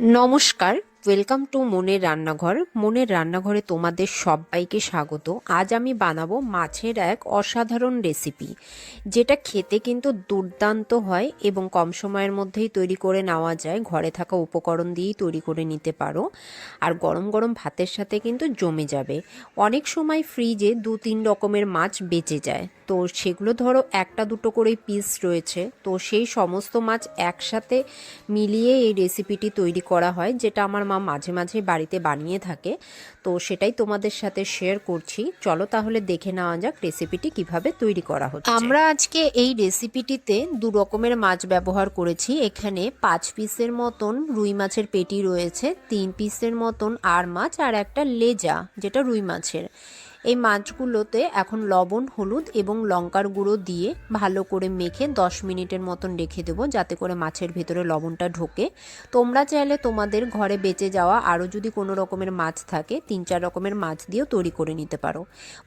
নমস্কার, welcome to মনের রান্নাঘর। মনের রান্নাঘরে তোমাদের সবাইকে স্বাগত। আজ আমি বানাবো মাছের এক অসাধারণ রেসিপি, যেটা খেতে কিন্তু দুর্দান্ত হয় এবং কম সময়ের মধ্যেই তৈরি করে নেওয়া যায়। ঘরে থাকা উপকরণ দিয়েই তৈরি করে নিতে পারো, আর গরম গরম ভাতের সাথে কিন্তু জমে যাবে। অনেক সময় ফ্রিজে 2-3 রকমের মাছ বেঁচে যায়, তো সেগুলো ধরো একটা দুটো করেই পিস রয়েছে, তো সেই সমস্ত মাছ একসাথে মিলিয়ে এই রেসিপিটি তৈরি করা হয়, যেটা আমার মা মাঝে মাঝে বাড়িতে বানিয়ে থাকে। তো সেটাই তোমাদের সাথে শেয়ার করছি। চলো তাহলে দেখে নেওয়া যাক রেসিপিটি কিভাবে তৈরি করা হচ্ছে। আমরা আজকে এই রেসিপিটিতে 2 রকমের মাছ ব্যবহার করেছি। এখানে 5 পিসের মতন রুই মাছের পেটি রয়েছে, 3 পিসের মতন আর মাছ, আর একটা লেজা যেটা রুই মাছের। এই মাছগুলোতে এখন লবণ, হলুদ এবং লঙ্কার গুঁড়ো দিয়ে ভালো করে মেখে 10 মিনিটের মতন রেখে দেবো, যাতে করে মাছের ভেতরে লবণটা ঢোকে। তোমরা চাইলে তোমাদের ঘরে বেঁচে যাওয়া আরও যদি কোনো রকমের মাছ থাকে, 3-4 রকমের মাছ দিয়েও তৈরি করে নিতে পারো।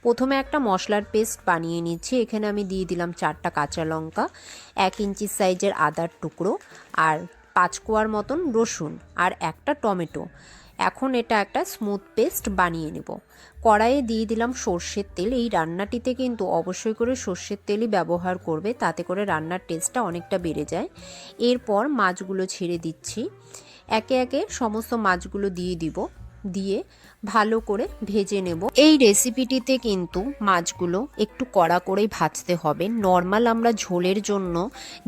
প্রথমে একটা মশলার পেস্ট বানিয়ে নিচ্ছি। এখানে আমি দিয়ে দিলাম 4টা কাঁচা লঙ্কা, 1 ইঞ্চি সাইজের আদার টুকরো, আর 5 কোয়ার মতন রসুন, আর একটা টমেটো। এখন এটা একটা স্মুথ পেস্ট বানিয়ে নেব। কড়াইয়ে দিয়ে দিলাম সর্ষের তেল। এই রান্নাটিতে কিন্তু অবশ্যই করে সর্ষের তেলই ব্যবহার করবে, তাতে করে রান্নার টেস্টটা অনেকটা বেড়ে যায়। এরপর মাছগুলো ছেড়ে দিচ্ছি। একে একে সমস্ত মাছগুলো দিয়ে ভালো করে ভেজে নেব। এই রেসিপিটিতে কিন্তু মাছগুলো একটু কড়া করেই ভাজতে হবে। নর্মাল আমরা ঝোলের জন্য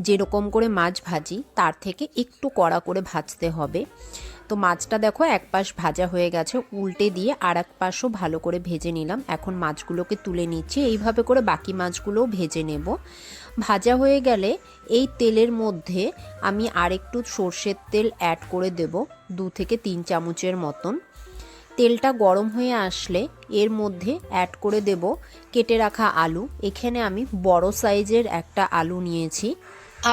যেরকম করে মাছ ভাজি, তার থেকে একটু কড়া করে ভাজতে হবে। তো মাছটা দেখো এক পাশ ভাজা হয়ে গেছে, উল্টে দিয়ে আর এক পাশও ভালো করে ভেজে নিলাম। এখন মাছগুলোকে তুলে নিচ্ছি। এইভাবে করে বাকি মাছগুলোও ভেজে নেব। ভাজা হয়ে গেলে এই তেলের মধ্যে আমি আরেকটু সর্ষের তেল অ্যাড করে দেব, 2 থেকে 3 চামচের মতন। তেলটা গরম হয়ে আসলে এর মধ্যে অ্যাড করে দেব কেটে রাখা আলু। এখানে আমি বড় সাইজের একটা আলু নিয়েছি।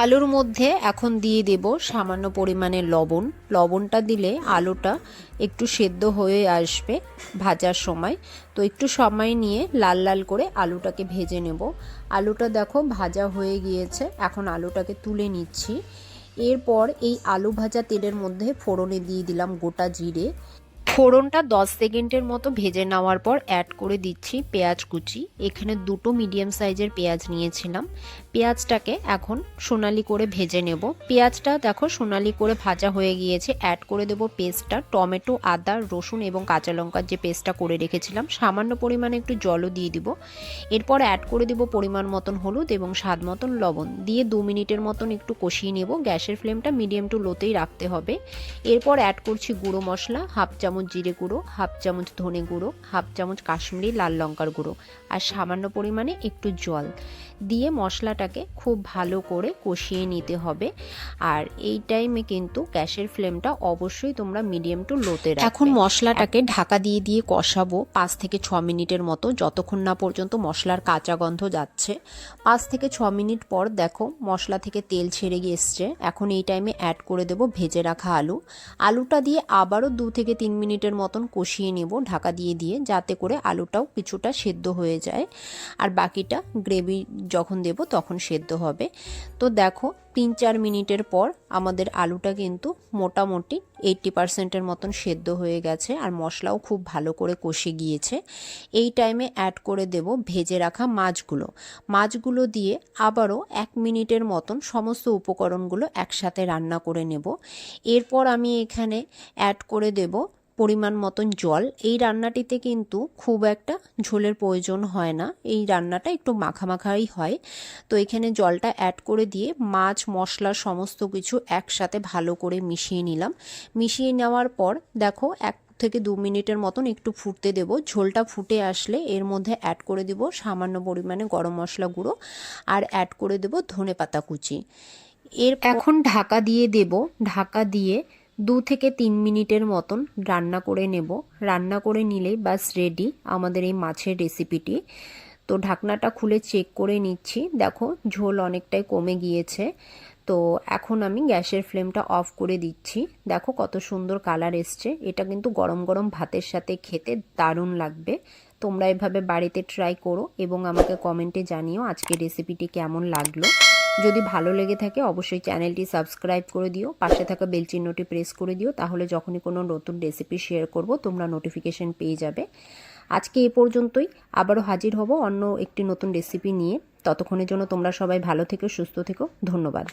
আলুর মধ্যে এখন দিয়ে দেব সামান্য পরিমাণে লবণ। লবণটা দিলে আলুটা একটু সেদ্ধ হয়ে আসবে ভাজার সময়। তো একটু সময় নিয়ে লাল লাল করে আলুটাকে ভেজে নেব। আলুটা দেখো ভাজা হয়ে গিয়েছে, এখন আলুটাকে তুলে নিচ্ছি। এরপর এই আলু ভাজা তেলের মধ্যে ফোড়নে দিয়ে দিলাম গোটা জিরে। ফোড়নটা 10 সেকেন্ডের মতো ভেজে নেওয়ার পর অ্যাড করে দিচ্ছি পেঁয়াজ কুচি। এখানে 2টো মিডিয়াম সাইজের পেঁয়াজ নিয়েছিলাম। পেঁয়াজটাকে এখন সোনালি করে ভেজে নেব। পেঁয়াজটা দেখো সোনালি করে ভাজা হয়ে গিয়েছে। অ্যাড করে দেব পেস্টটা, টমেটো, আদা, রসুন এবং কাঁচা লঙ্কার যে পেস্টটা করে রেখেছিলাম। সামান্য পরিমাণে একটু জলও দিয়ে দিব। এরপর অ্যাড করে দেব পরিমাণ মতন হলুদ এবং স্বাদ মতন লবণ দিয়ে 2 মিনিটের মতন একটু কষিয়ে নেব। গ্যাসের ফ্লেমটা মিডিয়াম টু লোতেই রাখতে হবে। এরপর অ্যাড করছি গুঁড়ো মশলা, 1/2 চামচ জিরে গুঁড়ো, 1/2 চামচ ধনে গুঁড়ো, 1/2 চামচ কাশ্মীরি লাল লঙ্কার গুঁড়ো, আর সামান্য পরিমাণে একটু জল দিয়ে মশলাটাকে খুব ভালো করে কষিয়ে নিতে হবে। আর এই টাইমে কিন্তু গ্যাসের ফ্লেমটা অবশ্যই তোমরা মিডিয়াম টু লোতে রাখবে। এখন মশলাটাকে ঢাকা দিয়ে দিয়ে কষাবো 5 থেকে 6 মিনিটের মতো, যতক্ষণ না পর্যন্ত মশলার কাঁচা গন্ধ যাচ্ছে। 5 থেকে 6 মিনিট পর দেখো মশলা থেকে তেল ছেড়ে গিয়েছে। এখন এই টাইমে অ্যাড করে দেব ভেজে রাখা আলু। আলুটা দিয়ে আবারও 2 থেকে 3 মিনিটের মতন কষিয়ে নেব ঢাকা দিয়ে দিয়ে, যাতে করে আলুটাও কিছুটা সেদ্ধ হয়ে যায়, আর বাকিটা গ্রেভি যখন দেব তখন সেদ্ধ হবে। তো দেখো 3-4 মিনিটের পর আমাদের আলুটা কিন্তু মোটামুটি 80% মতন সেদ্ধ হয়ে গেছে, আর মশলাও খুব ভালো করে কষে গিয়েছে। এই টাইমে অ্যাড করে দেব ভেজে রাখা মাছগুলো দিয়ে আবারও 1 মিনিটের মতন সমস্ত উপকরণগুলো একসাথে রান্না করে নেব। এরপর আমি এখানে অ্যাড করে দেব পরিমাণ মতন জল। এই রান্নাটিতে কিন্তু খুব একটা ঝোলের প্রয়োজন হয় না, এই রান্নাটা একটু মাখামাখাই হয়। তো এখানে জলটা অ্যাড করে দিয়ে মাছ মশলা সমস্ত কিছু একসাথে ভালো করে মিশিয়ে নিলাম। মিশিয়ে নেওয়ার পর দেখো 1 থেকে 2 মিনিটের মতন একটু ফুটতে দেব। ঝোলটা ফুটে আসলে এর মধ্যে অ্যাড করে দেব সামান্য পরিমাণে গরম মশলা গুঁড়ো, আর অ্যাড করে দেব ধনেপাতা কুচি। এখন ঢাকা দিয়ে দেব। ঢাকা দিয়ে 2 থেকে 3 মিনিটের মতন রান্না করে নেব। রান্না করে নিলেই বাস রেডি আমাদের এই মাছের রেসিপিটি। তো ঢাকনাটা খুলে চেক করে নিচ্ছি, দেখো ঝোল অনেকটাই কমে গিয়েছে। তো এখন আমি গ্যাসের ফ্লেমটা অফ করে দিচ্ছি। দেখো কত সুন্দর কালার এসছে। এটা কিন্তু গরম গরম ভাতের সাথে খেতে দারুণ লাগবে। তোমরা এভাবে বাড়িতে ট্রাই করো এবং আমাকে কমেন্টে জানিও আজকের রেসিপিটি কেমন লাগলো। যদি ভালো লেগে থাকে অবশ্যই চ্যানেলটি সাবস্ক্রাইব করে দিও, পাশে থাকা বেল চিহ্নটি প্রেস করে দিও, তাহলে যখনই কোনো নতুন রেসিপি শেয়ার করব তোমরা নোটিফিকেশন পেয়ে যাবে। আজকে এ পর্যন্তই, আবারও হাজির হব অন্য একটি নতুন রেসিপি নিয়ে। ততক্ষণের জন্য তোমরা সবাই ভালো থেকো, সুস্থ থেকো, ধন্যবাদ।